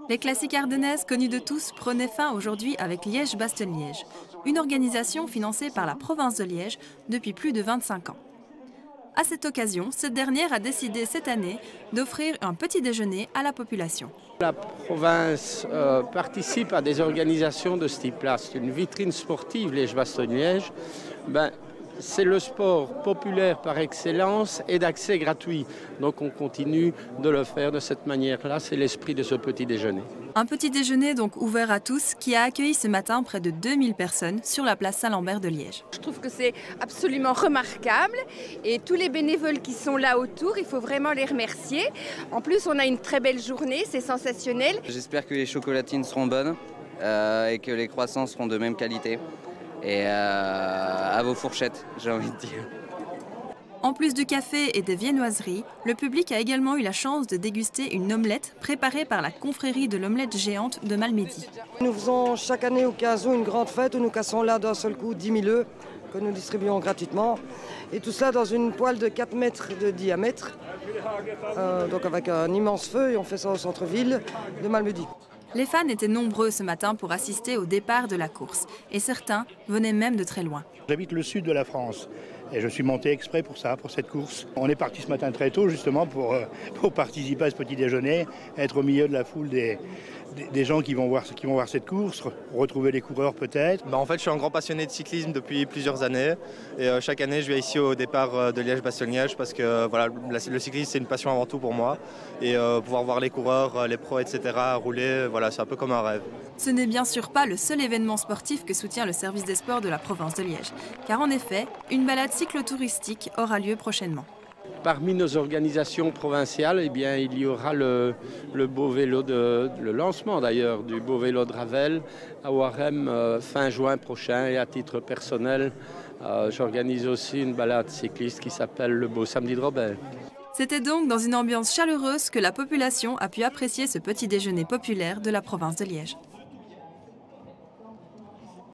Les classiques ardennaises connues de tous prenaient fin aujourd'hui avec Liège-Bastogne-Liège, une organisation financée par la province de Liège depuis plus de 25 ans. À cette occasion, cette dernière a décidé cette année d'offrir un petit déjeuner à la population. La province participe à des organisations de ce type-là. C'est une vitrine sportive, Liège-Bastogne-Liège. C'est le sport populaire par excellence et d'accès gratuit. Donc on continue de le faire de cette manière-là. C'est l'esprit de ce petit déjeuner. Un petit déjeuner donc ouvert à tous qui a accueilli ce matin près de 2000 personnes sur la place Saint-Lambert de Liège. Je trouve que c'est absolument remarquable et tous les bénévoles qui sont là autour, il faut vraiment les remercier. En plus, on a une très belle journée, c'est sensationnel. J'espère que les chocolatines seront bonnes et que les croissants seront de même qualité. Et à vos fourchettes, j'ai envie de dire. En plus du café et des viennoiseries, le public a également eu la chance de déguster une omelette préparée par la confrérie de l'omelette géante de Malmedy. Nous faisons chaque année au 15 août une grande fête où nous cassons là d'un seul coup 10 000 œufs que nous distribuons gratuitement. Et tout cela dans une poêle de 4 mètres de diamètre, donc avec un immense feu, et on fait ça au centre-ville de Malmedy. Les fans étaient nombreux ce matin pour assister au départ de la course et certains venaient même de très loin. J'habite le sud de la France et je suis monté exprès pour ça, pour cette course. On est parti ce matin très tôt justement pour participer à ce petit déjeuner, être au milieu de la foule des gens qui vont voir cette course, retrouver les coureurs peut-être. En fait, je suis un grand passionné de cyclisme depuis plusieurs années et chaque année je viens ici au départ de Liège-Bastogne-Liège parce que voilà, le cyclisme c'est une passion avant tout pour moi et pouvoir voir les coureurs, les pros, etc. rouler, voilà, c'est un peu comme un rêve. Ce n'est bien sûr pas le seul événement sportif que soutient le service des sports de la province de Liège, car en effet, une balade cyclotouristique aura lieu prochainement. Parmi nos organisations provinciales, il y aura le lancement d'ailleurs du beau vélo de Ravel à Warem fin juin prochain. Et à titre personnel, j'organise aussi une balade cycliste qui s'appelle le Beau Samedi de Robert. C'était donc dans une ambiance chaleureuse que la population a pu apprécier ce petit déjeuner populaire de la province de Liège.